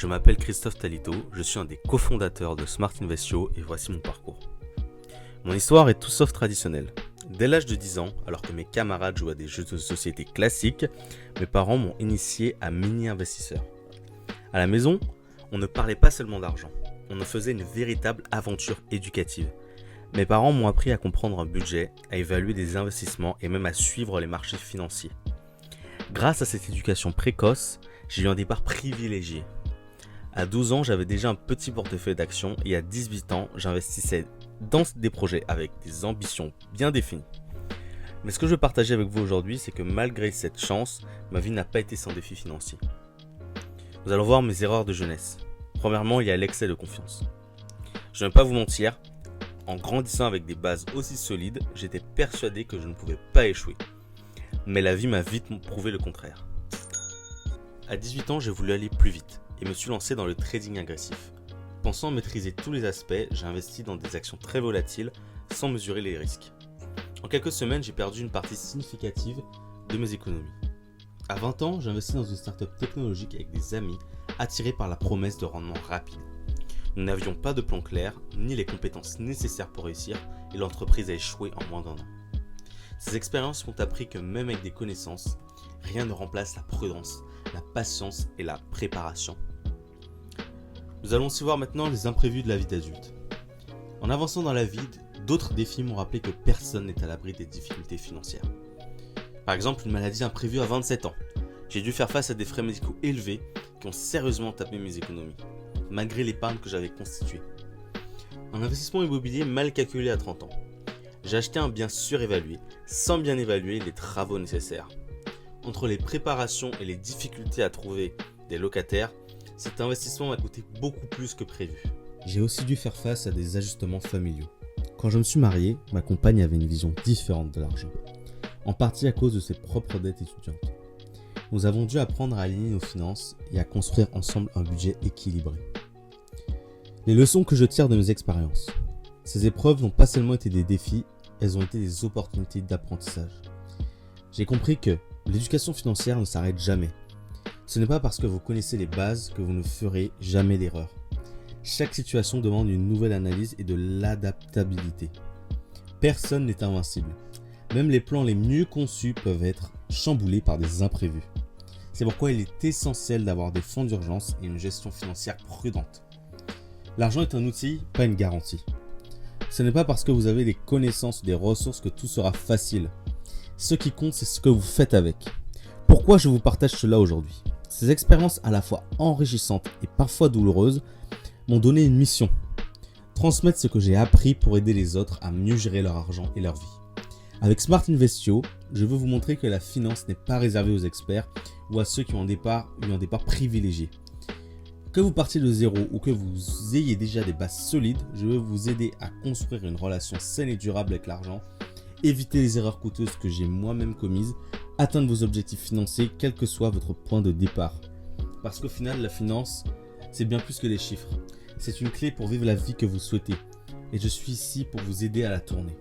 Je m'appelle Christophe Talito, je suis un des cofondateurs de Smart Investio et voici mon parcours. Mon histoire est tout sauf traditionnelle. Dès l'âge de 10 ans, alors que mes camarades jouaient à des jeux de société classiques, mes parents m'ont initié à mini-investisseur. À la maison, on ne parlait pas seulement d'argent, on en faisait une véritable aventure éducative. Mes parents m'ont appris à comprendre un budget, à évaluer des investissements et même à suivre les marchés financiers. Grâce à cette éducation précoce, j'ai eu un départ privilégié. À 12 ans, j'avais déjà un petit portefeuille d'actions et à 18 ans, j'investissais dans des projets avec des ambitions bien définies. Mais ce que je veux partager avec vous aujourd'hui, c'est que malgré cette chance, ma vie n'a pas été sans défi financier. Nous allons voir mes erreurs de jeunesse. Premièrement, il y a l'excès de confiance. Je ne vais pas vous mentir, en grandissant avec des bases aussi solides, j'étais persuadé que je ne pouvais pas échouer. Mais la vie m'a vite prouvé le contraire. À 18 ans, j'ai voulu aller plus vite et me suis lancé dans le trading agressif. Pensant maîtriser tous les aspects, j'ai investi dans des actions très volatiles sans mesurer les risques. En quelques semaines, j'ai perdu une partie significative de mes économies. À 20 ans, j'ai investi dans une start-up technologique avec des amis attirés par la promesse de rendement rapide. Nous n'avions pas de plan clair, ni les compétences nécessaires pour réussir, et l'entreprise a échoué en moins d'1 an. Ces expériences m'ont appris que même avec des connaissances, rien ne remplace la prudence, la patience et la préparation. Nous allons aussi voir maintenant les imprévus de la vie d'adulte. En avançant dans la vie, d'autres défis m'ont rappelé que personne n'est à l'abri des difficultés financières. Par exemple, une maladie imprévue à 27 ans. J'ai dû faire face à des frais médicaux élevés qui ont sérieusement tapé mes économies, malgré l'épargne que j'avais constituée. Un investissement immobilier mal calculé à 30 ans. J'ai acheté un bien surévalué, sans bien évaluer les travaux nécessaires. Entre les préparations et les difficultés à trouver des locataires, cet investissement m'a coûté beaucoup plus que prévu. J'ai aussi dû faire face à des ajustements familiaux. Quand je me suis marié, ma compagne avait une vision différente de l'argent, en partie à cause de ses propres dettes étudiantes. Nous avons dû apprendre à aligner nos finances et à construire ensemble un budget équilibré. Les leçons que je tire de mes expériences. Ces épreuves n'ont pas seulement été des défis, elles ont été des opportunités d'apprentissage. J'ai compris que l'éducation financière ne s'arrête jamais. Ce n'est pas parce que vous connaissez les bases que vous ne ferez jamais d'erreur. Chaque situation demande une nouvelle analyse et de l'adaptabilité. Personne n'est invincible. Même les plans les mieux conçus peuvent être chamboulés par des imprévus. C'est pourquoi il est essentiel d'avoir des fonds d'urgence et une gestion financière prudente. L'argent est un outil, pas une garantie. Ce n'est pas parce que vous avez des connaissances ou des ressources que tout sera facile. Ce qui compte, c'est ce que vous faites avec. Pourquoi je vous partage cela aujourd'hui ? Ces expériences à la fois enrichissantes et parfois douloureuses m'ont donné une mission. Transmettre ce que j'ai appris pour aider les autres à mieux gérer leur argent et leur vie. Avec Smart Investio, je veux vous montrer que la finance n'est pas réservée aux experts ou à ceux qui ont eu un départ privilégié. Que vous partiez de zéro ou que vous ayez déjà des bases solides, je veux vous aider à construire une relation saine et durable avec l'argent, éviter les erreurs coûteuses que j'ai moi-même commises, atteindre vos objectifs financiers quel que soit votre point de départ. Parce qu'au final, la finance, c'est bien plus que des chiffres. C'est une clé pour vivre la vie que vous souhaitez. Et je suis ici pour vous aider à la tourner.